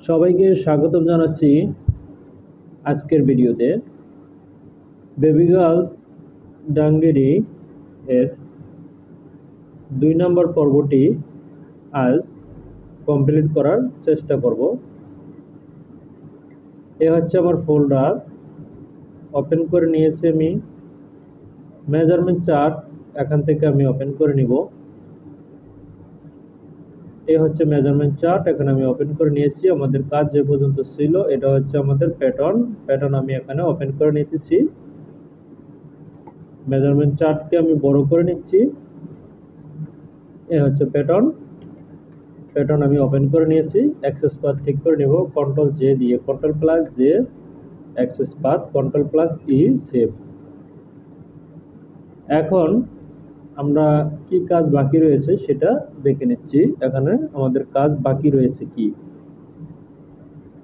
সবাইকে স্বাগতম জানাচ্ছি আজকের ভিডিওতে। বেবি গার্লস ডাঙ্গেরি এর 2 নম্বর পর্বটি আজ কমপ্লিট করার চেষ্টা করব। এ হচ্ছে আমার ফোল্ডার, ওপেন করে নিয়েছি আমি। মেজারমেন্ট চার্ট এখান থেকে আমি ওপেন করে নিব। এ হচ্ছে মেজারমেন্ট চার্ট, এখানে আমি ওপেন করে নিয়েছি। আমাদের কাজ যে পর্যন্ত ছিল এটা হচ্ছে আমাদের প্যাটার্ন আমি এখানে ওপেন করে নিতেছি। মেজারমেন্ট চার্টকে আমি বড় করে নিচ্ছি। এ হচ্ছে প্যাটার্ন আমি ওপেন করে নিয়েছি। অ্যাক্সেস পাথ ঠিক করে নেব কন্ট্রোল জে দিয়ে, control plus J, access path, control plus E, save. এখন আমরা কি কাজ বাকি রয়েছে সেটা দেখে নিচ্ছি। এখানে আমাদের কাজ বাকি রয়েছে কি,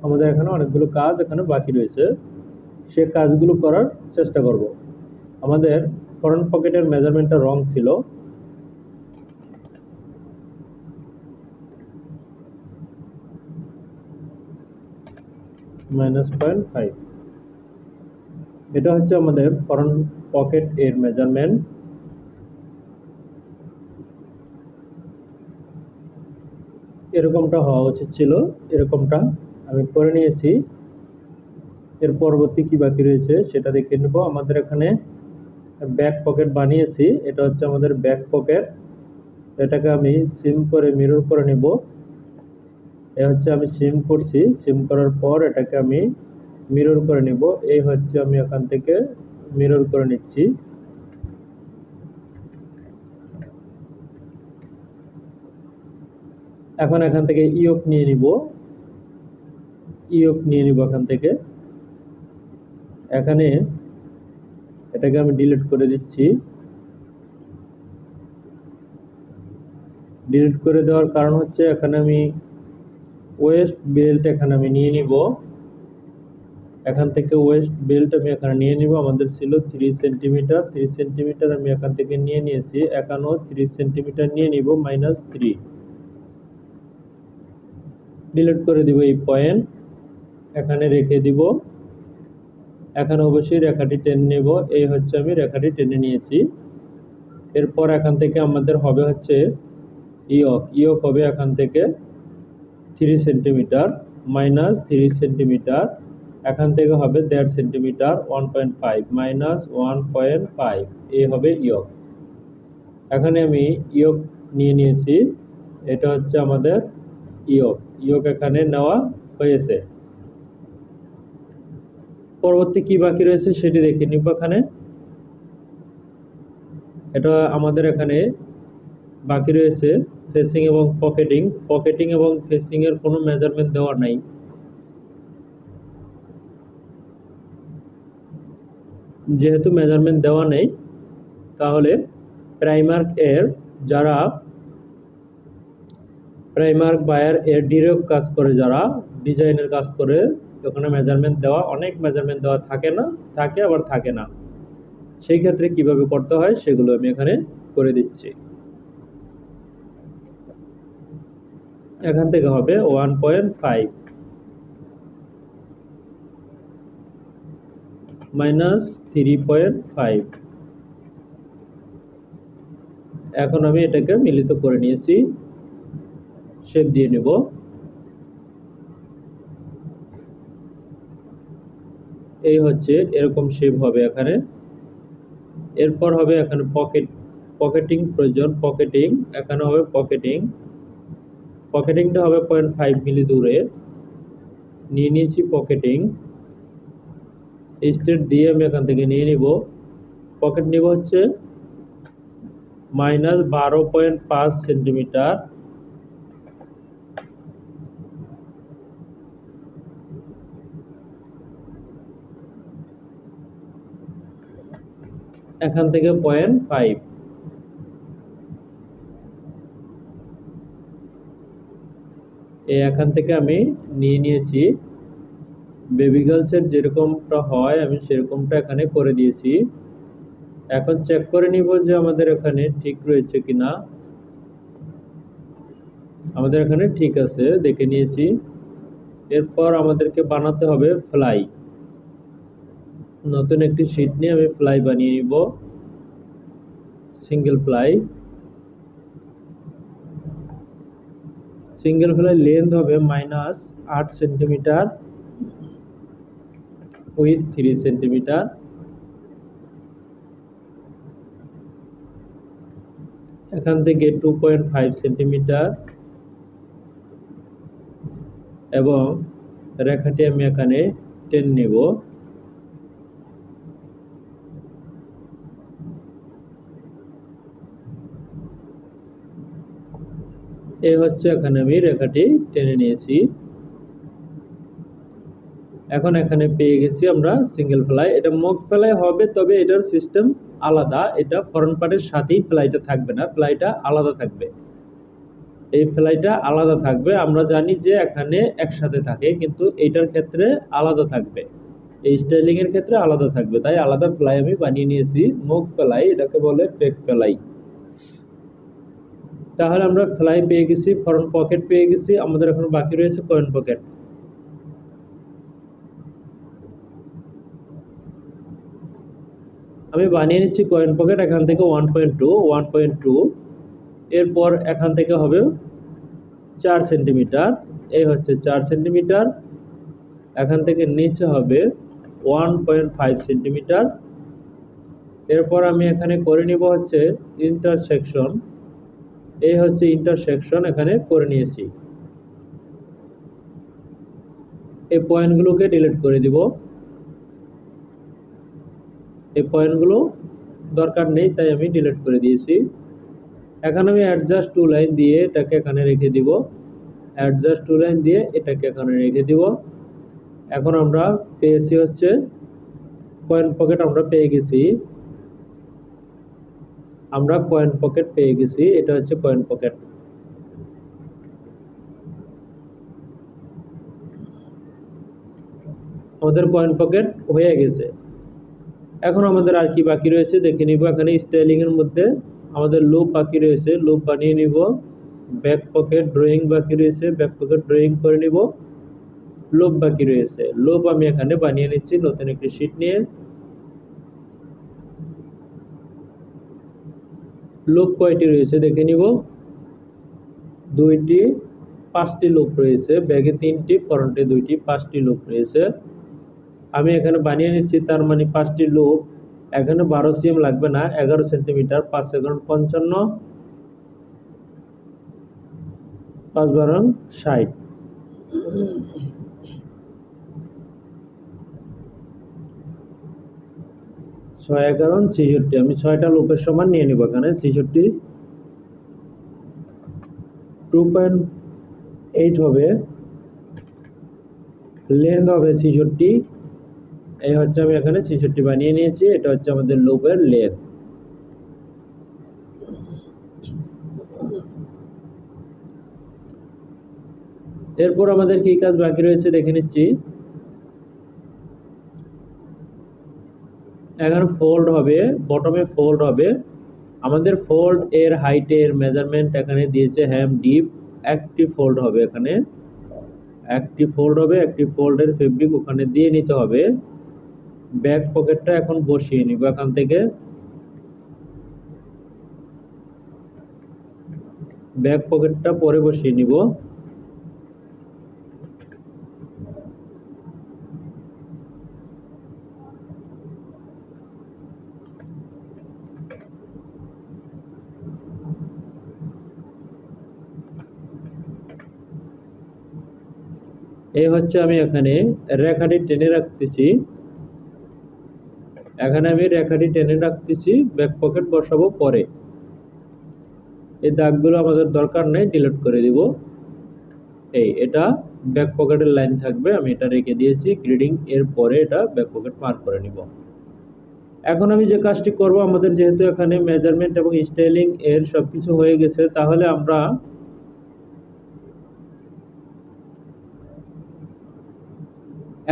আমাদের এখানে অনেকগুলো কাজ এখানে বাকি রয়েছে, সে কাজগুলো করার চেষ্টা করব। আমাদের ফ্রন্ট পকেটের মেজারমেন্টটা রং ছিল, -0.5। এটা হচ্ছে আমাদের ফ্রন্ট পকেট এর মেজারমেন্ট। এরকমটা হওয়া উচিত ছিল, এরকমটা আমি করে নিয়েছি। এর পরবর্তী কি বাকি রয়েছে সেটা দেখে নেব। আমাদের এখানে ব্যাক পকেট বানিয়েছি, এটা হচ্ছে আমাদের ব্যাক পকেট। এটাকে আমি সিম করে মিরর করে নেব। এ হচ্ছে আমি সিম করছি, সিম করার পর এটাকে আমি মিরর করে নেব। এই হচ্ছে আমি এখান থেকে মিরর করে নিচ্ছি। এখন এখান থেকে ইয়োক নিয়ে নিব, এখান থেকে। এখানে এটাকে আমি ডিলিট করে দিচ্ছি। ডিলিট করে দেওয়ার কারণ হচ্ছে এখানে আমি ওয়েস্ট বেল্ট এখানে আমি নিয়ে নিব। এখান থেকে ওয়েস্ট বেল্ট আমি এখানে নিয়ে নিব। আমাদের ছিল 3 সেন্টিমিটার, 3 সেন্টিমিটার আমি এখান থেকে নিয়ে নিয়েছি। এখানেও 3 সেন্টিমিটার নিয়ে নিব, -3। ডিলিট করে দিব এই পয়েন্ট, এখানে রেখে দিব। এখানে অবশ্যই রেখাটি টেনে নেব। এই হচ্ছে আমি রেখাটি টেনে নিয়েছি। এরপর এখান থেকে আমাদের হবে হচ্ছে ইয়ক হবে এখান থেকে 3 সেন্টিমিটার, -3 সেন্টিমিটার। এখান থেকে হবে 1.5 সেন্টিমিটার, 1.5 -1.5, এই হবে ইয়ক। এখানে আমি ইয়ক নিয়ে নিয়েছি, এটা হচ্ছে আমাদের ইয়ক এখানে নেওয়া হয়েছে। পরবর্তী কি বাকি রয়েছে সেটি দেখে নিব। এখানে এটা আমাদের এখানে বাকি রয়েছে ফেসিং এবং পকেটিং এবং ফেসিং এর কোনো মেজারমেন্ট দেওয়া নাই। যেহেতু মেজারমেন্ট দেওয়া নেই, তাহলে প্রাইমার্ক বায়ার এর ডিরেক্ট কাজ করে, যারা ডিজাইনের কাজ করে, ওখানে মেজারমেন্ট দেওয়া, অনেক মেজারমেন্ট দেওয়া থাকে না, থাকে আবার থাকে না। সেই ক্ষেত্রে কিভাবে করতে হয় সেগুলো আমি এখানে করে দিচ্ছি। এখান থেকে হবে 1.5 -3.5। এখন আমি এটাকে মিলিত করে নিয়েছি, শেপ দিয়ে নেব। এই হচ্ছে এরকম শেপ হবে এখানে। এরপর হবে এখানে পকেটিং প্রয়োজন, এখানে হবে পকেটিংটা হবে 0.5 মিলি দূরে নিয়ে নিয়েছি। পকেটিং স্টেট দিয়ে আমি এখান থেকে নিয়ে নিব। পকেট নিব হচ্ছে -12.5 সেন্টিমিটার। এখান থেকে 0.5, এখান থেকে আমি নিয়ে নিয়েছি। বেবি গার্লসের যেরকমটা হয় আমি সেরকমটা এখানে করে দিয়েছি। এখন চেক করে নিব যে আমাদের এখানে ঠিক রয়েছে কিনা। আমাদের এখানে ঠিক আছে, দেখে নিয়েছি। এরপর আমাদেরকে বানাতে হবে ফ্লাই। নতুন একটি শীট নিয়ে আমি ফ্লাই বানিয়ে নিব, single fly. Single fly length হবে -8 সেন্টিমিটার, উইথ 3 সেন্টিমিটার। এখান থেকে 2.5 সেন্টিমিটার এবং রেখাটি আমি এখানে টেনে নেব। এই হচ্ছে এখানে আমি রেখাটি টেনে নিয়েছি। এখন এখানে পেয়ে গেছি আমরা সিঙ্গেল ফ্লাই। এটা মুখ ফ্লাই হবে, তবে এটার সিস্টেম আলাদা। এটা ফ্রন্ট পার্টের সাথেই ফ্লাইটা থাকবে না, ফ্লাইটা আলাদা থাকবে। এই ফ্লাইটা আলাদা থাকবে। আমরা জানি যে এখানে একসাথে থাকে, কিন্তু এইটার ক্ষেত্রে আলাদা থাকবে, এই স্টাইলিং এর ক্ষেত্রে আলাদা থাকবে। তাই আলাদা ফ্লাই আমি বানিয়ে নিয়েছি, মুখ ফ্লাই, এটাকে বলে পেক ফ্লাই। তাহলে আমরা ফ্লাই পেয়ে গেছি, ফ্রন্ট পকেট পেয়ে গেছি। আমাদের এখন বাকি রয়েছে কয়েন পকেট। আমি বানিয়ে নিচ্ছি কয়েন পকেট। এখান থেকে 1.2, এরপর এখান থেকে হবে 4 সেন্টিমিটার। এই হচ্ছে 4 সেন্টিমিটার। এখান থেকে নিচে হবে 1.5 সেন্টিমিটার। এরপর আমি এখানে করে নিব হচ্ছে ইন্টারসেকশন। এই হচ্ছে ইন্টারসেকশন, এখানে করে নিয়েছি। এই পয়েন্টগুলোকে ডিলিট করে দিব। এই পয়েন্টগুলো দরকার নেই, তাই আমি ডিলিট করে দিয়েছি। এখন আমি অ্যাডজাস্ট টু লাইন দিয়ে এটাকে এখানে রেখে দিব, অ্যাডজাস্ট টু লাইন দিয়ে এটাকে এখানে রেখে দিব। এখন আমরা পেয়েছি হচ্ছে কয়েন পকেট, আমরা পেয়ে গেছি, আমরা কয়েন পকেট পেয়ে গেছি। এটা হচ্ছে কয়েন পকেট। আমাদের কয়েন পকেট হয়ে গেছে। এখন আমাদের আর কি বাকি রয়েছে দেখে নিব। এখানে স্টাইলিং এর মধ্যে আমাদের লুপ বাকি রয়েছে, লুপ বানিয়ে নিব। ব্যাক পকেট ড্রয়িং বাকি রয়েছে, ব্যাক পকেট ড্রয়িং করে নিব। লুপ বাকি রয়েছে, লুপ আমি এখানে বানিয়ে নিচ্ছি নতুন একটি শীট নিয়ে। লুপ কয়টি রয়েছে দেখে নিব। 2টি, 5টি লুপ রয়েছে, ব্যাগে 3টি, ফ্রন্টে 2টি, 5টি লুপ রয়েছে। আমি এখানে বানিয়ে নিচ্ছি, তার মানে 5টি লুপ। এখানে 12 সিএম লাগবে না, 11 সেন্টিমিটার। 5 সেকেন্ড 55, 5 12 60, 6 11 66। আমি 6টা লুপের সমান নিয়ে নিব এখানে 66। 2.8 হবে, লেন্থ হবে 66। এই হচ্ছে আমি এখানে 66 বানিয়ে নিয়েছি। এটা হচ্ছে আমাদের লুপের লেন্থ। এরপর আমাদের কি কাজ বাকি রয়েছে দেখে নিচ্ছি। এখানে ফোল্ড হবে, বটমে ফোল্ড হবে। আমাদের ফোল্ড এর হাইটের মেজারমেন্ট এখানে দিয়েছে হ্যাম ডিপ। একটি ফোল্ড হবে, এখানে একটি ফোল্ড হবে, একটি ফোল্ডের ফেব্রিক ওখানে দিয়ে নিতে হবে। ব্যাক পকেটটা এখন বসিয়ে নিব এখান থেকে। ব্যাক পকেটটা পরে বসিয়ে নিব। এই হচ্ছে আমি এখানে রেখাটি টেনে রাখতেছি। এখানে আমি রেখাটি টেনে রাখতেছি, ব্যাক পকেট বসাবো পরে। এই দাগগুলো আমাদের দরকার নেই, ডিলিট করে দিব। এটা ব্যাক পকেটের লাইন থাকবে, আমি এটা রেখে দিয়েছি। গ্রিডিং এর পরে এটা ব্যাক পকেট মার্ক করে নিব। এখন আমি যে কাজটি করব, আমাদের যেহেতু এখানে মেজারমেন্ট এবং স্টাইলিং এর সবকিছু হয়ে গেছে, তাহলে আমরা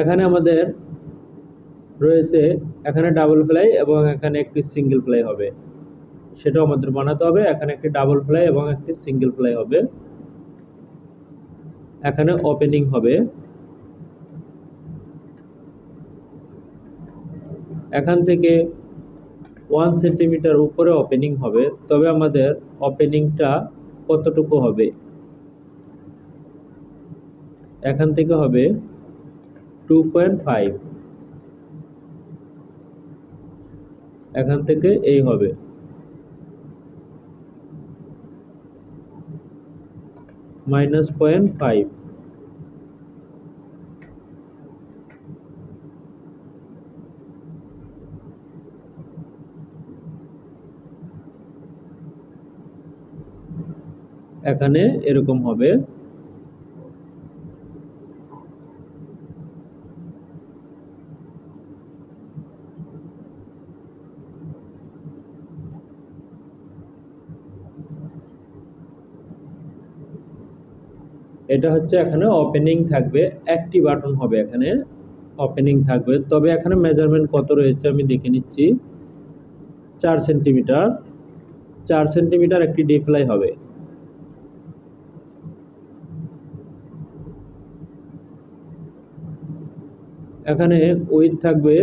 এখানে আমাদের রয়েছে এখানে ডাবল ফ্লাই এবং এখানে একটি সিঙ্গেল ফ্লাই হবে, সেটাও আমাদের বানাতে হবে। এখানে একটি ডাবল ফ্লাই এবং একটি সিঙ্গেল ফ্লাই হবে। এখানে ওপেনিং হবে। এখান থেকে 1 সেন্টিমিটার উপরে ওপেনিং হবে, তবে আমাদের ওপেনিংটা কতটুকু হবে? এখান থেকে হবে 2.5, এখান থেকে এই হবে -0.5। এখানে এরকম হবে। এটা হচ্ছে এখানে ওপেনিং থাকবে, একটি বাটন হবে, এখানে ওপেনিং থাকবে। তবে এখানে মেজারমেন্ট কত রয়েছে আমি দেখে নিচ্ছি। 4 সেন্টিমিটার, 4 সেন্টিমিটার একটি ডিপ্লাই হবে। এখানে উইডথ থাকবে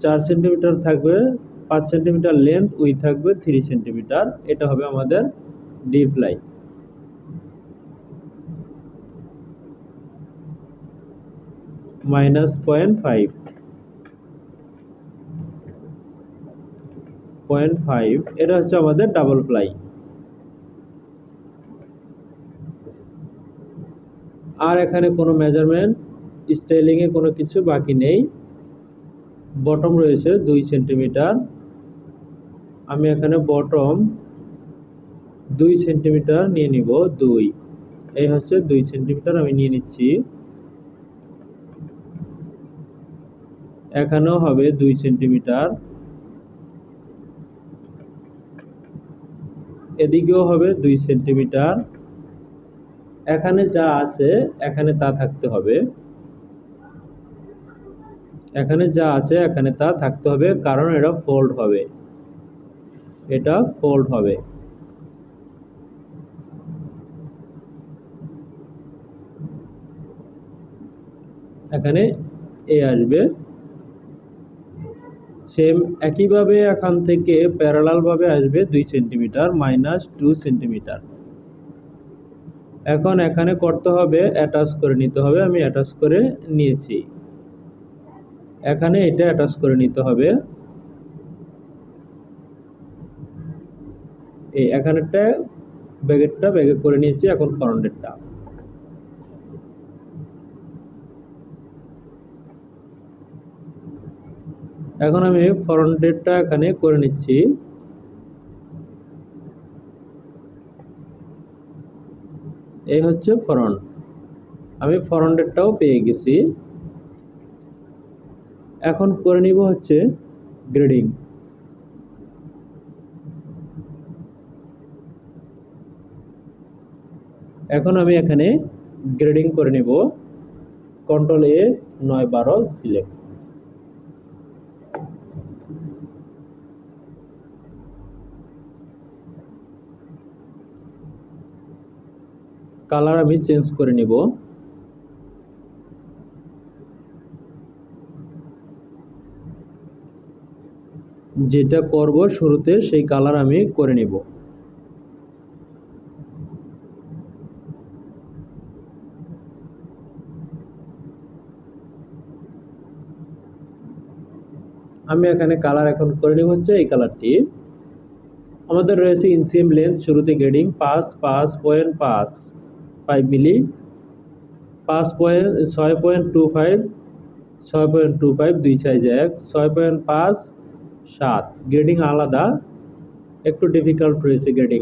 4 সেন্টিমিটার থাকবে, 5 সেন্টিমিটার লেন্থ, উইডথ থাকবে 3 সেন্টিমিটার। এটা হবে আমাদের ডিপ্লাই। -0.5, এটা হচ্ছে আমাদের ডাবল প্লাই। আর এখানে কোনো মেজারমেন্ট, স্টাইলিং এ কোনো কিছু বাকি নেই। বটম রয়েছে 2 সেন্টিমিটার, আমি এখানে বটম 2 সেন্টিমিটার নিয়ে নিব। 2, এই হচ্ছে 2 সেন্টিমিটার আমি নিয়ে নিচ্ছি। এখানেও হবে 2 সেন্টিমিটার, এদিকেও হবে 2 সেন্টিমিটার। এখানে যা আছে এখানে তা থাকতে হবে, এখানে যা আছে এখানে তা থাকতে হবে, কারণ এটা ফোল্ড হবে, এটা ফোল্ড হবে। এখানে এ আসবে। সেম একইভাবে এখান থেকে প্যারালাল ভাবে আসবে 2 সেন্টিমিটার, -2 সেন্টিমিটার। এখন এখানে করতে হবে, অ্যাটাচ করে নিতে হবে। আমি অ্যাটাচ করে নিয়েছি। এখানে এটা অ্যাটাচ করে নিতে হবে। এই এখানেরটা ব্যাগেরটা ব্যাগে করে নিয়েছি, এখন ফ্রন্টেরটা। এখন আমি ফ্রন্টেরটা এখানে করে নিচ্ছি। এই হচ্ছে ফ্রন্ট, আমি ফ্রন্টেরটাও পেয়ে গেছি। এখন করে নিব হচ্ছে গ্রেডিং। এখন আমি এখানে গ্রেডিং করে নিব। কন্ট্রোল এ 9-12 সিলেক্ট। কালার আমি চেঞ্জ করে নিব। যেটা করব শুরুতে সেই কালার আমি করে নিব। আমি এখানে কালার এখন করে নিব হচ্ছে এই কালারটি। আমাদের রয়েছে ইনসিএম লেন্থ, শুরুতে গ্রেডিং 5 মিলি, 6.25, 6.25 2 সাইজে 1, 6.5 7। গ্রেডিং আলাদা, একটু ডিফিকাল্ট রয়েছে গ্রেডিং,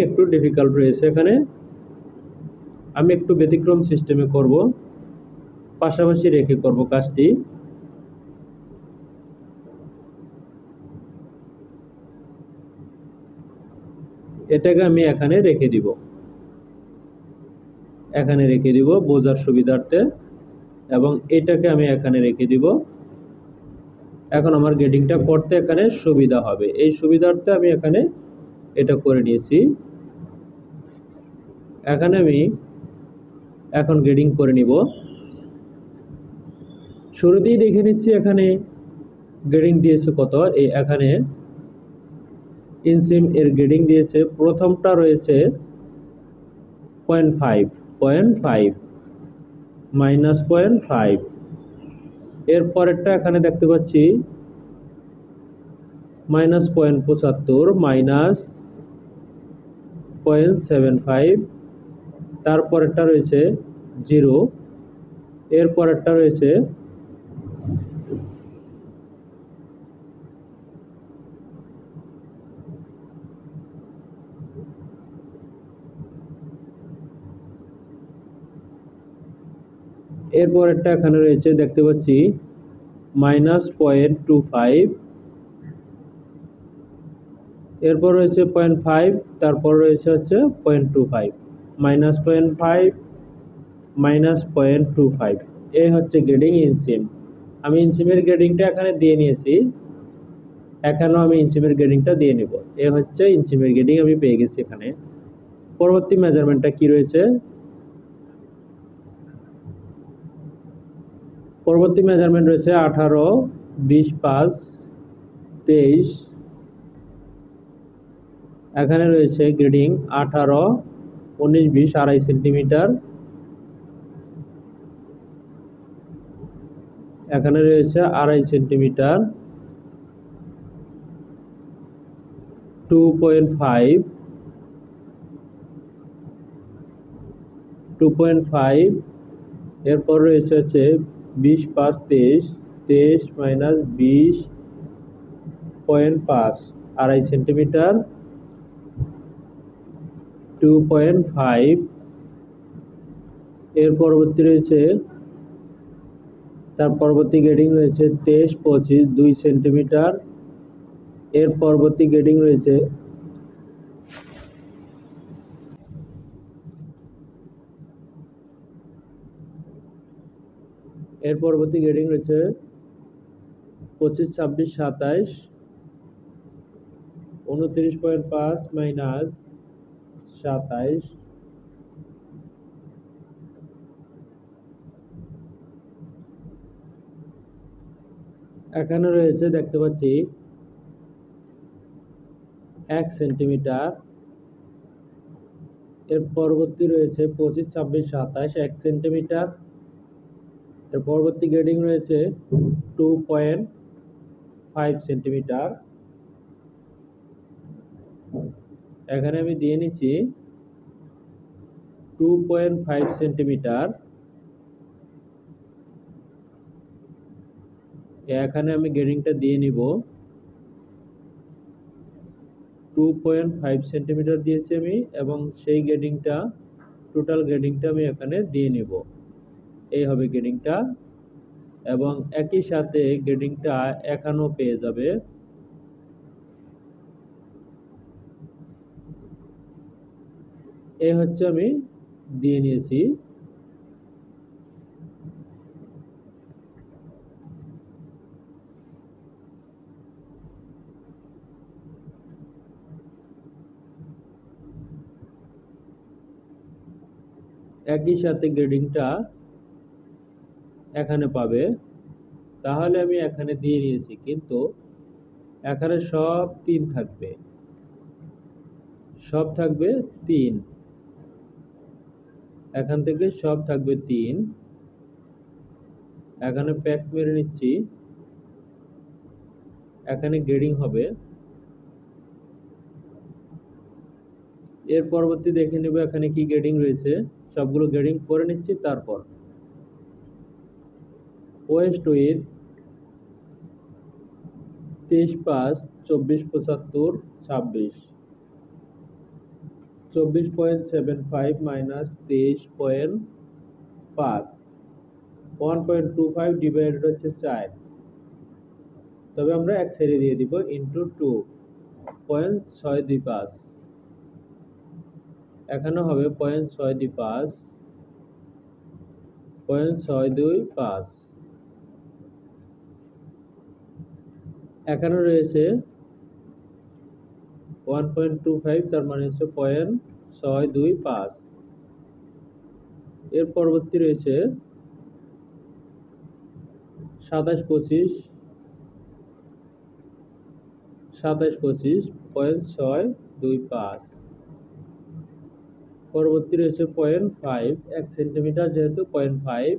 একটু ডিফিকাল্ট রয়েছে। এখানে আমি একটু ব্যতিক্রম সিস্টেমে করব, পাশাপাশি রেখে করব কাজটি। এটাকে আমি এখানে রেখে দিব, এখানে রেখে দিব বোঝার সুবিধার্থে, এবং এটাকে আমি এখানে রেখে দিব। এখন আমার গ্রেডিংটা করতে এখানে সুবিধা হবে, এই সুবিধার্থে আমি এখানে এটা করে নিয়েছি। এখানে আমি এখন গ্রেডিং করে নিব। শুরুতেই দেখে নিচ্ছি এখানে গ্রেডিং দিয়েছে কত। এই এখানে ইনসিম এর গ্রেডিং দিয়েছে, প্রথমটা রয়েছে 0.5 মাইনাস 0.5। এর পরেরটা এখানে দেখতে পাচ্ছি মাইনাস 0.75 মাইনাস 0.75। তারপরেরটা রয়েছে 0। এর পরেরটা রয়েছে এরপরেরটা এখানে রয়েছে দেখতে পাচ্ছি মাইনাস 0.25। এরপর রয়েছে 0.5, তারপর রয়েছে হচ্ছে 0.25, মাইনাস 0.5 মাইনাস 0.25। এই হচ্ছে গ্রেডিং ইনসিম। আমি ইনসিমের গ্রেডিংটা এখানে দিয়ে নিয়েছি, এখানেও আমি ইনসিমের গ্রেডিংটা দিয়ে নেব। এ হচ্ছে ইনসিমের গ্রেডিং আমি পেয়ে গেছি এখানে। পরবর্তী মেজারমেন্টটা কি রয়েছে? পরবর্তী মেজারমেন্ট রয়েছে 18, 20, 5, 23। এখানে রয়েছে গ্রেডিং 18, 19, 20, 2.5 সেন্টিমিটার। এখানে রয়েছে 2.5 সেন্টিমিটার, 2.5, 2.5। এরপর রয়েছে হচ্ছে 20, 5, 23, 23 মাইনাস 20.5, 2.5 সেন্টিমিটার, 2.5। এর পরবর্তী রয়েছে, তার পরবর্তী গ্রেডিং রয়েছে 23, 25, 2 সেন্টিমিটার। এর পরবর্তী গ্রেডিং রয়েছে এর পরবর্তী গ্রেডিং রয়েছে 25, 26, 27, 29.5 মাইনাস 27। এখানে রয়েছে দেখতে পাচ্ছি 1 সেন্টিমিটার। এর পরবর্তী রয়েছে 25, 26, 27, 1 সেন্টিমিটার। এর পরবর্তী গ্রেডিং রয়েছে 2.5 সেন্টিমিটার। এখানে আমি দিয়ে নিচ্ছি 2.5 সেন্টিমিটার। এখানে আমি গ্রেডিংটা দিয়ে নিব, 2.5 সেন্টিমিটার দিয়েছি আমি, এবং সেই গ্রেডিংটা, টোটাল গ্রেডিংটা আমি এখানে দিয়ে নিব। এই হবে গ্রেডিংটা, এবং একই সাথে গ্রেডিংটা এখানেও পেয়ে যাবে। এই হচ্ছে আমি দিয়ে নিয়েছি। একই সাথে গ্রেডিংটা এখানে পাবে। তাহলে আমি এখানে দিয়ে নিয়েছি, কিন্তু এখানে সব 3 থাকবে, সব থাকবে 3। এখান থেকে সব থাকবে 3। এখানে প্যাক মেরে নিচ্ছি, এখানে গ্রেডিং হবে। এর পরবর্তী দেখে নেব এখানে কি গ্রেডিং রয়েছে, সবগুলো গ্রেডিং করে নিচ্ছি। তারপর ওয়েস্ট উইথ 23, 5, 24, 75, 26, 24.75 মাইনাস 23.5, 1.25 ডিভাইডেড হচ্ছে 4। তবে আমরা এক সাইডে দিয়ে দিব, ইন্টু 2.625। এখানে হবে 0.625, 0.625। এখানে রয়েছে 1.25, তার মানে হচ্ছে 0.625। এর পরবর্তী রয়েছে 2725.625। পরবর্তী রয়েছে 0.5, 1 সেন্টিমিটার যেহেতু 0.5,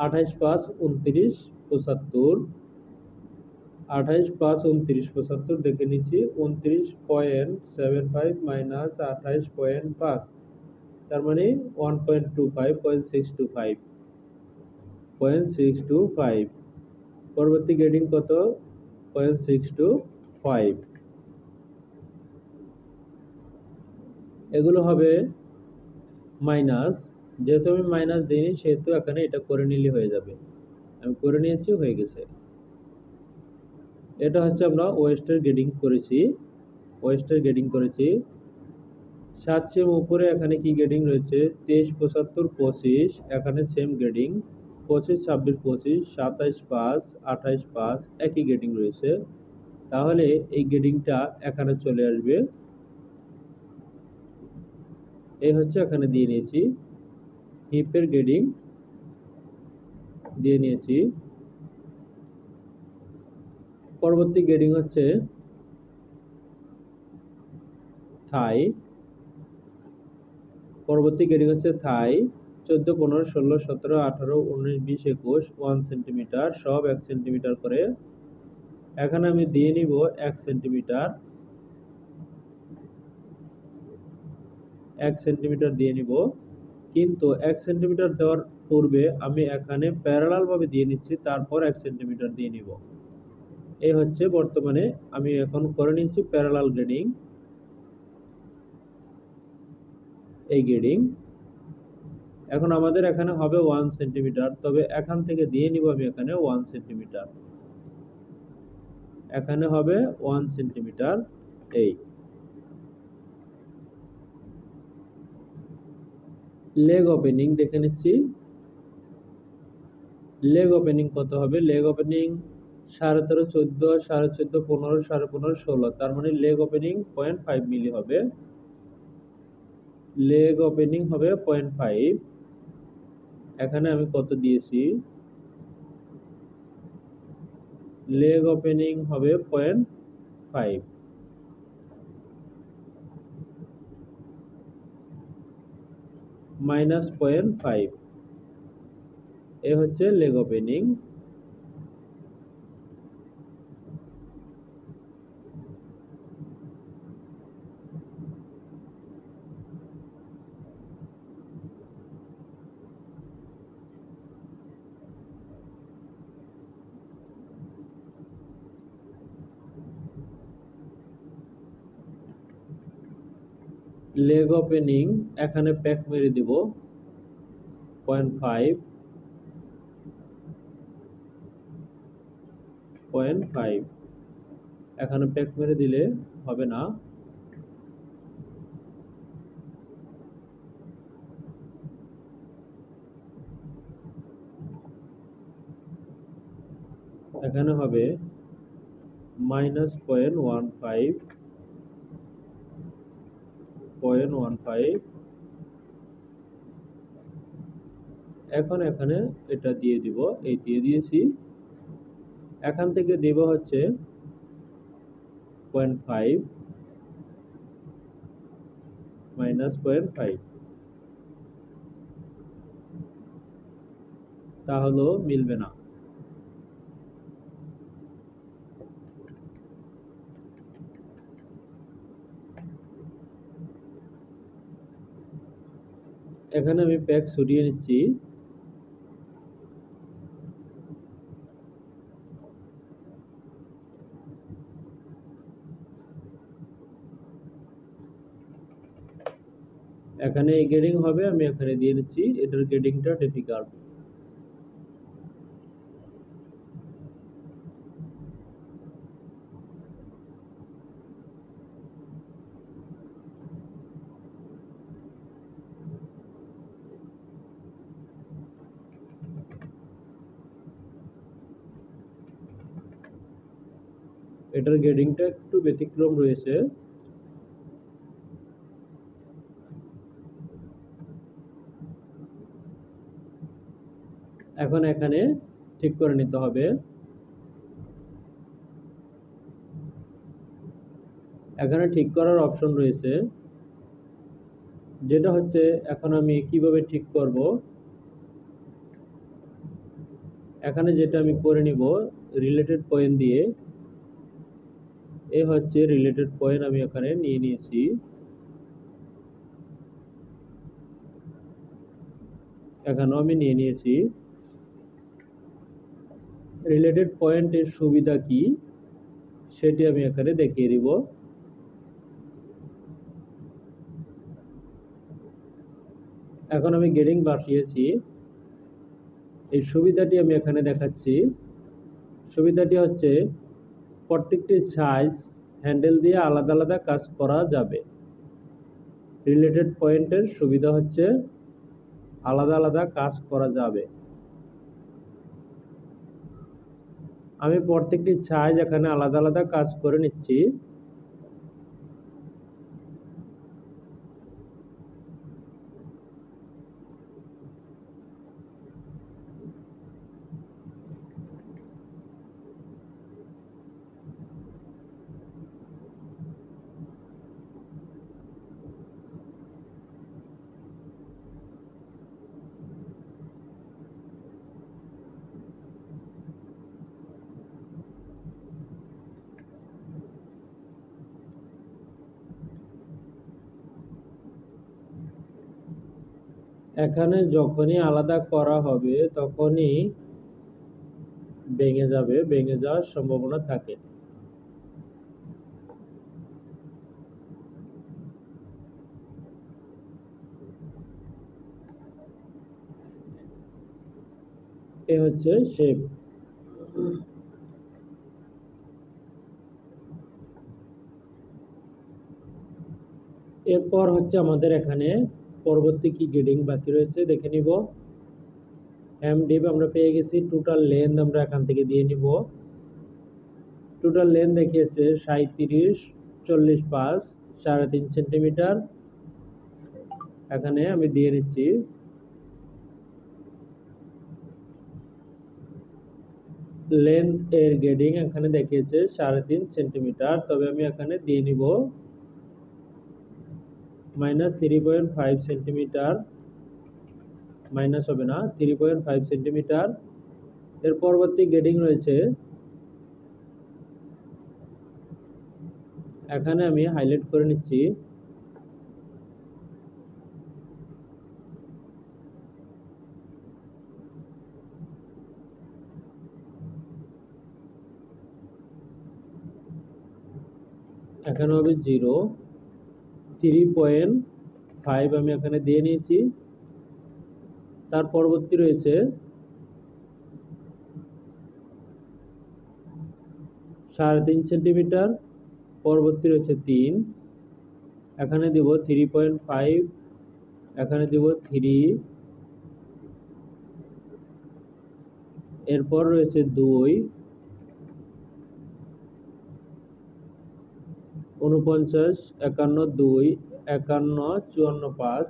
28.5 29 75। 28.5 29 75 দেখে নিচ্ছি। 29.75 মাইনাস 28.5, তার মানে 1.25, 0.625, 0.625। পরবর্তী গ্রেডিং কত? 0.625। এগুলো হবে মাইনাস, যেহেতু আমি মাইনাস দিইনি সেহেতু এখানে এটা করে নিলে হয়ে যাবে। আমি করে নিয়েছি, হয়ে গেছে। এটা হচ্ছে আমরা ওয়েস্টের গ্রেডিং করেছি। 7 সেম উপরে এখানে কি গ্রেডিং রয়েছে? 23 75 25, এখানে সেম গ্রেডিং। 25 26 25, 27 5, 28 5, একই গ্রেডিং রয়েছে। তাহলে এই গ্রেডিংটা এখানে চলে আসবে। এই হচ্ছে এখানে দিয়ে নিয়েছি, হিপের গ্রেডিং দিয়ে নিয়েছি। পরবর্তী গ্রেডিং হচ্ছে থাই। 14 15 16 17 18 19 20 21 1 সেন্টিমিটার, সব 1 সেন্টিমিটার করে। এখানে আমি দিয়ে নিব 1 সেন্টিমিটার, 1 সেন্টিমিটার দিয়ে নিব। কিন্তু 1 সেন্টিমিটার দেওয়ার পূর্বে আমি এখানে প্যারালাল ভাবে দিয়ে নিচ্ছি, তারপর 1 সেন্টিমিটার দিয়ে নিব। এই হচ্ছে বর্তমানে আমি এখন করে নিচ্ছি প্যারালাল গ্রেডিং। এই গ্রেডিং এখন আমাদের এখানে হবে 1 সেন্টিমিটার, তবে এখান থেকে দিয়ে নিব আমি এখানে 1 সেন্টিমিটার, এখানে হবে 1 সেন্টিমিটার। এই লেগ ওপেনিং দেখে নিচ্ছি। লেগ ওপেনিং কত হবে? লেগ ওপেনিং 13.5 14 14.5 15 15.5 16, তার মানে লেগ ওপেনিং 0.5 মিলি হবে। লেগ ওপেনিং হবে 0.5। এখানে আমি কত দিয়েছি? লেগ ওপেনিং হবে 0.5 মাইনাস 0.5। এ হচ্ছে লেগ ওপেনিং। লেগ ওপেনিং এখানে প্যাক মেরে দিব 0.5, 0.5 এখানে প্যাক মেরে দিলে হবে না। এখানে হবে মাইনাস 0.15। এখন এখানে এটা দিয়ে দিব, এই দিয়ে দিয়েছি। এখান থেকে দেব হচ্ছে 0.5 মাইনাস 0.5, তাহলেও মিলবে না। এখানে আমি প্যাক সরিয়ে নিচ্ছি। এখানে এই গ্রেডিং হবে, আমি এখানে দিয়ে নিচ্ছি। এটার গ্রেডিংটা ডিফিকাল্ট। এটার গ্রেডিংটা একটু ব্যতিক্রম রয়েছে। এখন এখানে ঠিক করে নিতে হবে। এখানে ঠিক করার অপশন রয়েছে, যেটা হচ্ছে এখন আমি কিভাবে ঠিক করব। এখানে যেটা আমি করে নিব রিলেটেড পয়েন্ট দিয়ে, এই হচ্ছে রিলেটেড পয়েন্ট আমি এখানে নিয়ে নিয়েছি। এখানেও আমি নিয়ে নিয়েছি। রিলেটেড পয়েন্টের সুবিধা কি সেটি আমি এখানে দেখিয়ে দিব। এখন আমি গেডিং বসিয়েছি, এই সুবিধাটি আমি এখানে দেখাচ্ছি। সুবিধাটি হচ্ছে প্রত্যেকটি সাইজ হ্যান্ডেল দিয়ে আলাদা আলাদা কাজ করা যাবে। রিলেটেড পয়েন্টের সুবিধা হচ্ছে আলাদা আলাদা কাজ করা যাবে। আমি প্রত্যেকটি সাইজ এখানে আলাদা আলাদা কাজ করে নিচ্ছি। এখানে যখনই আলাদা করা হবে তখনই ভেঙে যাবে, ভেঙে যাওয়ার সম্ভাবনা থাকে। এ হচ্ছে শেপ। এরপর হচ্ছে আমাদের এখানে পরবর্তী কি গ্রেডিং বাকি রয়েছে দেখে নিব। এমডিপ আমরা পেয়ে গেছি, টোটাল লেন্থ আমরা এখান থেকে দিয়ে নিব। টোটাল লেন্থ দেখিয়েছে 37, 40/5, 3.5 সেন্টিমিটার। এখানে আমি দিয়ে নিচ্ছি। লেন্থ এর গ্রেডিং এখানে দেখিয়েছে 3.5 সেন্টিমিটার, তবে আমি এখানে দিয়ে নিব -3.5 সেন্টিমিটার। মাইনাস হবে না, 3.5 সেন্টিমিটার। এর পরবর্তী গ্রেডিং রয়েছে, এখানে আমি হাইলাইট করে নিচ্ছি। এখানে হবে 0, 3.5 আমি এখানে দিয়ে নিয়েছি। তার পরবর্তী রয়েছে 3.5 সেন্টিমিটার, পরবর্তী রয়েছে 3, এখানে দিব 3.5, এখানে দিব 3, এরপর রয়েছে 2, 49, 51, 2, 51, 54/5,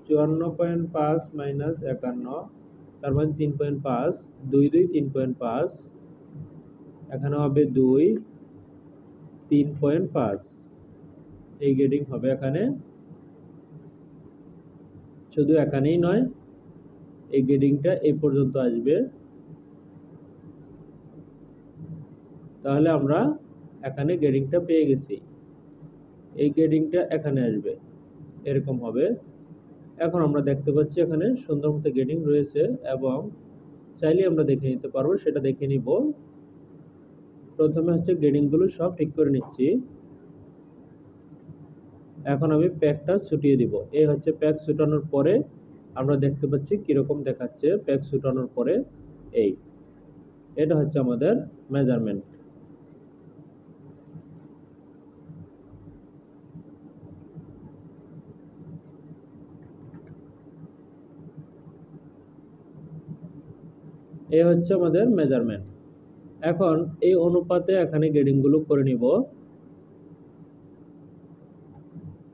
54.5 মাইনাস 51, তার মানে 3.5, 2, 2, 3.5, এখানে হবে 2, 3.5। এই গ্রেডিং হবে এখানে। শুধু এখানেই নয়, এই গ্রেডিংটা এই পর্যন্ত আসবে। তাহলে আমরা এখানে গ্রেডিংটা পেয়ে গেছি। এই গ্রেডিংটা এখানে আসবে, এরকম হবে। এখন আমরা দেখতে পাচ্ছি এখানে সুন্দর মতো গ্রেডিং রয়েছে এবং চাইলে আমরা দেখে নিতে পারবো, সেটা দেখে নিব। প্রথমে হচ্ছে গ্রেডিং গুলো সব ঠিক করে নিচ্ছি। এখন আমি প্যাকটা ছুটিয়ে দিব। এই হচ্ছে প্যাক ছুটানোর পরে আমরা দেখতে পাচ্ছি কিরকম দেখাচ্ছে। প্যাক ছুটানোর পরে এটা হচ্ছে আমাদের মেজারমেন্ট। এই হচ্ছে আমাদের মেজারমেন্ট। এখন এই অনুপাতে এখানে গ্রেডিং গুলো করে নিব।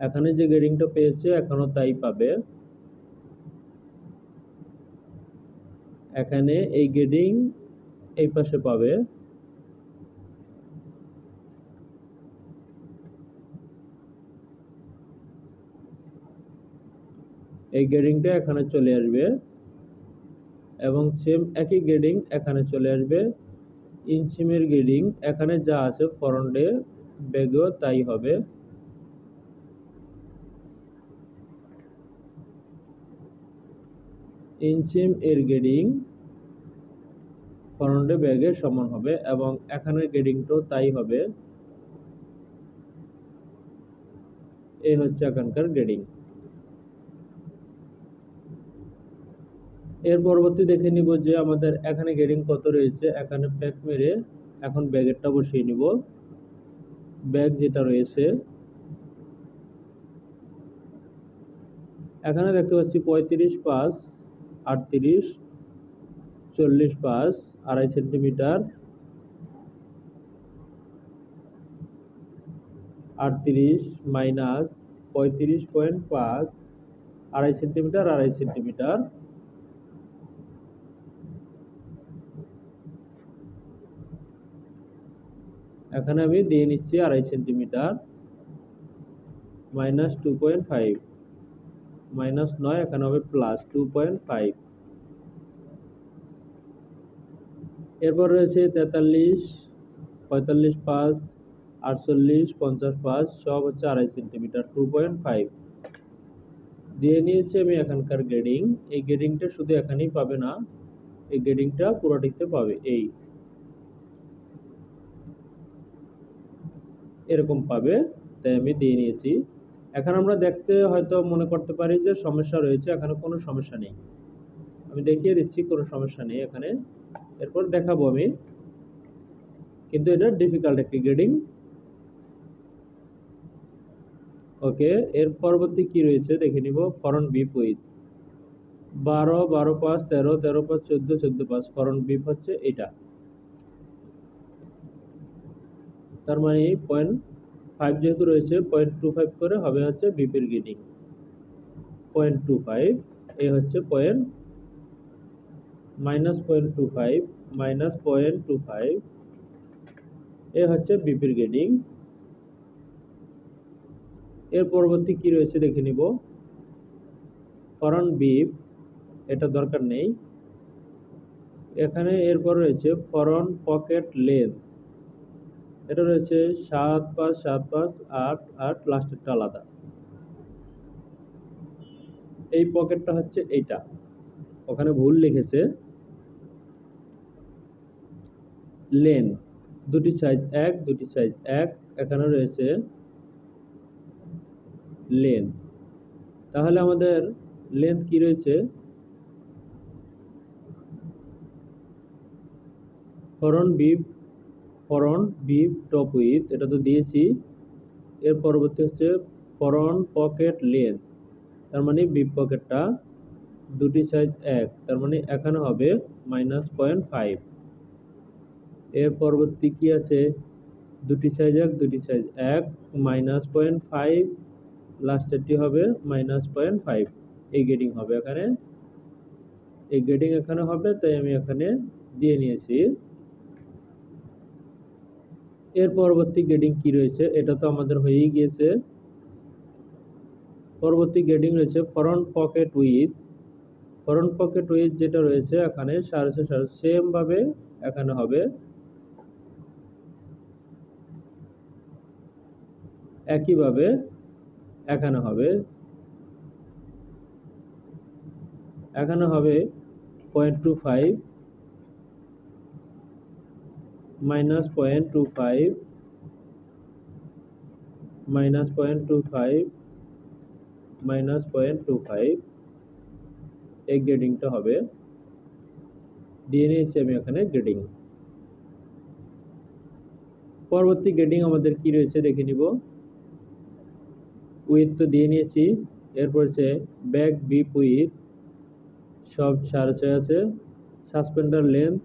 এখানে যে গ্রেডিংটা পেয়েছে এখনো তাই পাবে। এখানে এই গ্রেডিং এই পাশে পাবে। এই গ্রেডিংটা এখানে চলে আসবে এবং সেম একই গ্রেডিং এখানে চলে আসবে। ইনসিমের গ্রেডিং এখানে যা আছে ফরন্টে ব্যাগেও তাই হবে। ইনসিম এর গ্রেডিং ফরন্টে ব্যাগের সমান হবে এবং এখানের গ্রেডিংটাও তাই হবে। এই হচ্ছে এখানকার গ্রেডিং। এর পরবর্তী দেখে নিব যে আমাদের এখানে গ্রেডিং কত রয়েছে। এখানে প্যাক মেরে এখন ব্যাগেরটা বসিয়ে নিব। ব্যাগ যেটা রয়েছে এখানে দেখতে পাচ্ছি 35, 5, 38, 40, 5, 2.5 সেন্টিমিটার, 38 মাইনাস 35.5, 2.5 সেন্টিমিটার, 2.5 সেন্টিমিটার। এখানে আমি দিয়ে নিচ্ছি 2.5 সেন্টিমিটার মাইনাস 2.5 মাইনাস 9, এখানে হবে প্লাস 2.5। এরপর রয়েছে 43, 45, 5, 48, 50, 5 সব হচ্ছে 2.5 সেন্টিমিটার, 2.5 দিয়ে নিয়েছি আমি এখানকার গ্রেডিং। এই গ্রেডিংটা শুধু এখানেই পাবে না, এই গ্রেডিংটা পুরোটিতে পাবে। এই এরকম পাবে, তাই আমি দিয়ে নিয়েছি। এখন আমরা দেখতে হয়তো মনে করতে পারি যে সমস্যা রয়েছে, এখানে কোনো সমস্যা নেই। আমি দেখিয়ে দিচ্ছি কোনো সমস্যা নেই এখানে, এরপর দেখাবো আমি। কিন্তু এটা ডিফিকাল্ট একটি গ্রেডিং। ওকে, এর পরবর্তী কি রয়েছে দেখে নিব। ফরন্ট বিপ উইথ 12, 12, 5, 13, 13, 5, 14, 14, 5 ফরন্ট বিপ হচ্ছে এটা। তার মানে 0.5 যেহেতু রয়েছে 0.25 করে হবে হচ্ছে বিপের গ্রেডিং। 0.25 এ হচ্ছে মাইনাস 0.25 মাইনাস 0.25 এ হচ্ছে বিপের গ্রেডিং। এর পরবর্তী কি রয়েছে দেখে নিব। ফরন্ট বিপ এটা দরকার নেই। এখানে এরপর রয়েছে ফরন্ট পকেট লেন্থ, এটা রয়েছে 7, 5, 7, 5, 8, 8 লাস্টেরটা আলাদা। এই পকেটটা হচ্ছে এইটা, ওখানে ভুল লিখেছে। লেন দুটি সাইজ এক, দুটি সাইজ এক, এখানে রয়েছে লেন। তাহলে আমাদের লেন্থ কি রয়েছে। ফরন্ট বিপ টপ উইথ এটা তো দিয়েছি। এর পরবর্তী হচ্ছে ফরন্ট পকেট লেন্থ, তার মানে বিপ পকেটটা দুটি সাইজ এক, তার মানে এখানে হবে মাইনাস 0.5। এর পরবর্তী কি আছে, দুটি সাইজ এক, দুটি সাইজ এক, মাইনাস 0.5, লাস্টেরটি হবে মাইনাস 0.5। এই গ্রেডিং হবে এখানে, এই গ্রেডিং এখানে হবে, তাই আমি এখানে দিয়ে নিয়েছি। এর পরবর্তী গ্রেডিং কি রয়েছে, এটা তো আমাদের হয়েই গিয়েছে। পরবর্তী গ্রেডিং রয়েছে ফরন্ট পকেট উইথ। ফরন্ট পকেট উইথ যেটা রয়েছে এখানে সেম ভাবে এখানে হবে, একইভাবে এখানে হবে। এখানে হবে 0.25 মাইনাস 0.25 মাইনাস 0.25 মাইনাস 0.25, এই গ্রেডিংটা হবে। দিয়ে নিয়েছি আমি এখানে গ্রেডিং। পরবর্তী গ্রেডিং আমাদের কি রয়েছে দেখে নিব। উইথ তো দিয়ে নিয়েছি, এরপর হচ্ছে ব্যাক বিপ উইথ সব 6.5 আছে। সাসপেন্ডার লেন্থ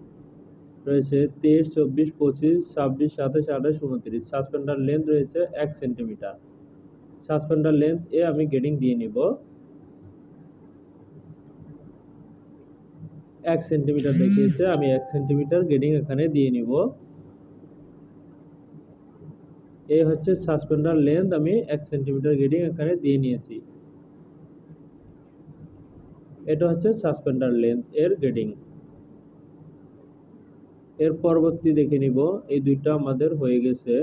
রয়েছে 23, 24, 25, 26, 27, 28, 29। সাসপেন্ডার লেন্থ রয়েছে 1 সেন্টিমিটার। সাসপেন্ডার লেন্থ এ আমি গ্রেডিং দিয়ে নিব। 1 সেন্টিমিটার দেখিয়েছে, আমি 1 সেন্টিমিটার গেডিং এখানে দিয়ে নিব। এই হচ্ছে সাসপেন্ডার লেন্থ, আমি 1 সেন্টিমিটার গেডিং এখানে দিয়ে নিয়েছি। এটা হচ্ছে সাসপেন্ডার লেন্থ এর গেডিং। এর পরবর্তী দেখে নিব, এই দুইটা আমাদের হয়ে গেছে।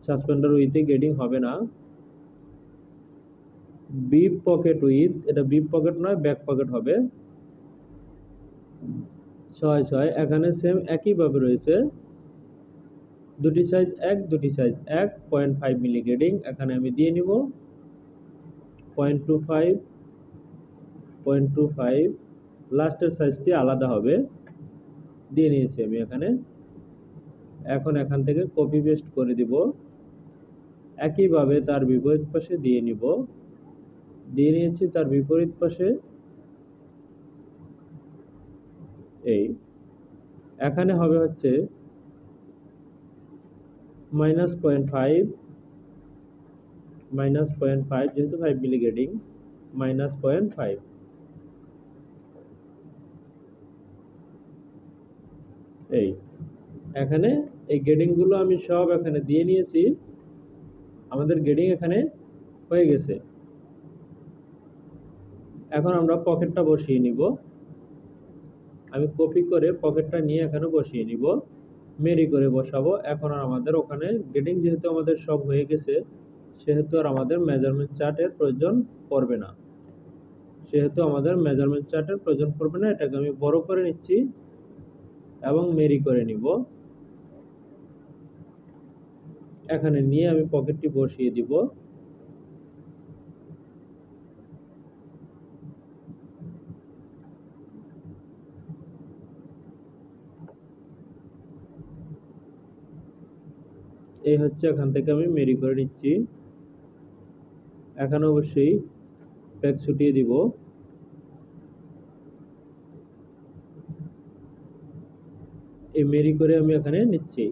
সাসপেন্ডার উইথে গেডিং হবে না। বিপ পকেট উইথ, এটা বিপ পকেট নয়, ব্যাক পকেট হবে 6.6। এখানে সেম একইভাবে রয়েছে, দুটি সাইজ এক, দুটি সাইজ এক। 0.5 মিলি গেডিং এখানে আমি দিয়ে নিব। 0.25, 0.25, লাস্টের সাইজটি আলাদা হবে, দিয়ে নিয়েছি আমি এখানে। এখন এখান থেকে কপি পেস্ট করে দিব, একইভাবে তার বিপরীত পাশে দিয়ে নিব। দিয়ে নিয়েছি তার বিপরীত পাশে। এই এখানে হবে হচ্ছে -0.5, -0.5, যেহেতু 5 মিলি গেডিং, -0.5। এই এখানে এই গেডিং গুলো আমি সব এখানে দিয়ে নিয়েছি। আমাদের গেডিং এখানে হয়ে গেছে। এখন আমরা পকেটটা বসিয়ে নিব। আমি কপি করে পকেটটা নিয়ে এখানে বসিয়ে নিব, মেরি করে বসাবো। এখন আর আমাদের ওখানে গেডিং যেহেতু আমাদের সব হয়ে গেছে, সেহেতু আর আমাদের মেজারমেন্ট চার্টের প্রয়োজন পড়বে না। এটাকে আমি বড় করে নিচ্ছি এবং মেরি করে নিব। এখানে নিয়ে আমি পকেটটি বসিয়ে দিব। এই হচ্ছে, এখান থেকে আমি মেরি করে নিচ্ছি। এখানে অবশ্যই ব্যাক ছুটিয়ে দিব। এই মেরি করে আমি এখানে নিচ্ছি।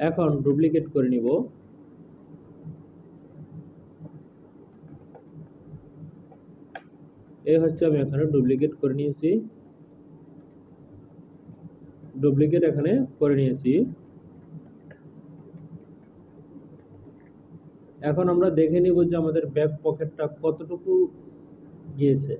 এখন ডুপ্লিকেট করে নিব। এই হচ্ছে, আমি এখানে ডুপ্লিকেট করে নিয়েছি। এখন আমরা দেখে নিব যে আমাদের ব্যাক পকেটটা কতটুকু গিয়েছে।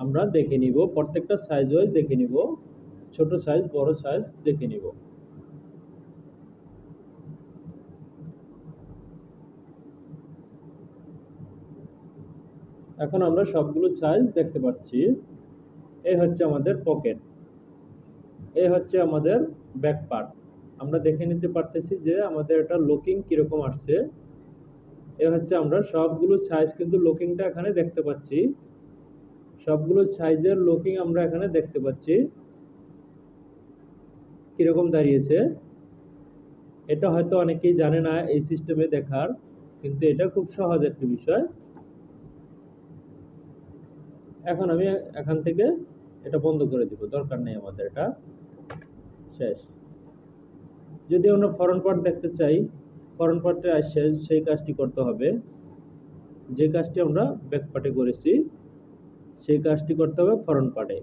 আমরা দেখে নিব, প্রত্যেকটা সাইজ ওয়াইজ দেখে নিব, ছোট সাইজ বড় সাইজ দেখে নিব। এখন আমরা সবগুলো সাইজ দেখতে পাচ্ছি। এই হচ্ছে আমাদের পকেট, এই হচ্ছে আমাদের ব্যাক পার্ট। আমরা দেখে নিতে পারতেছি যে আমাদের এটা লুকিং কিরকম আসছে। এই হচ্ছে, আমরা সবগুলো সাইজ কিন্তু লুকিংটা এখানে দেখতে পাচ্ছি। সবগুলো সাইজের লুকিং আমরা এখানে দেখতে পাচ্ছি কিরকম দাঁড়িয়েছে। এটা হয়তো অনেকেই জানে না এই সিস্টেমে দেখার, কিন্তু এটা খুব সহজ একটি বিষয়। এখন আমি এখান থেকে এটা বন্ধ করে দিব, দরকার নেই আমাদের, এটা শেষ। যদি আমরা ফ্রন্ট পার্ট দেখতে চাই, ফ্রন্ট পার্টে আসছে সেই কাজটি করতে হবে, যে কাজটি আমরা ব্যাক পার্টে করেছি সেই কাজটি করতে হবে ফ্রন্ট পার্টে।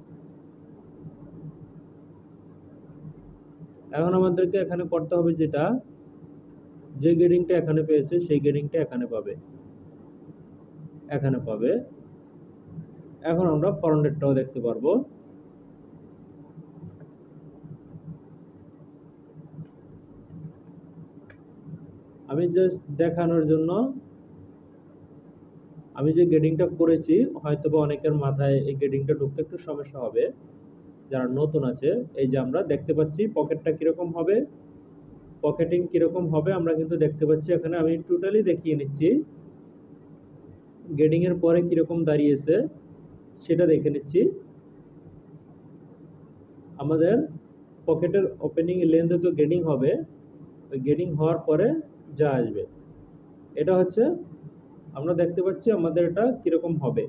এখন আমাদেরকে এখানে করতে হবে যেটা, যে গেডিংটা এখানে পেয়েছে সেই গেডিংটা এখানে পাবে। এখন আমরা ফ্রন্টেরটাও দেখতে পারবো। আমি জাস্ট দেখানোর জন্য, আমি যে গেডিংটা করেছি, হয়তোবা অনেকের মাথায় এই গেডিংটা ঢুকতে একটু সমস্যা হবে যারা নতুন আছে। এই যে আমরা দেখতে পাচ্ছি পকেটটা কিরকম হবে, পকেটিং কিরকম হবে আমরা কিন্তু দেখতে পাচ্ছি। এখানে আমি টোটালি দেখিয়ে নিচ্ছি, গেডিং এর পরে কিরকম দাঁড়িয়েছে সেটা দেখে নিচ্ছি। আমাদের পকেটের ওপেনিং লেন্থ তো গেডিং হবে, ওই গেডিং হওয়ার পরে যা আসবে, এটা হচ্ছে আমরা দেখতে পাচ্ছি আমাদের এটা কিরকম হবে।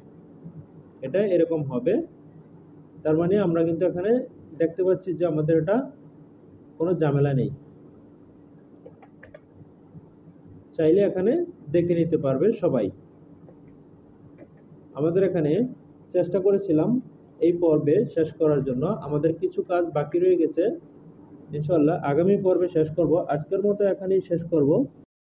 এটা এরকম হবে। তার মানে আমরা কিন্তু এখানে দেখতে পাচ্ছি যে আমাদের এটা কোনো ঝামেলা নেই। চাইলে এখানে দেখে নিতে পারবে সবাই। আমাদের এখানে চেষ্টা করেছিলাম এই পর্বে শেষ করার জন্য, আমাদের কিছু কাজ বাকি রয়ে গেছে, ইনশাআল্লাহ আগামী পর্বে শেষ করব। আজকের মতো এখানেই শেষ করব।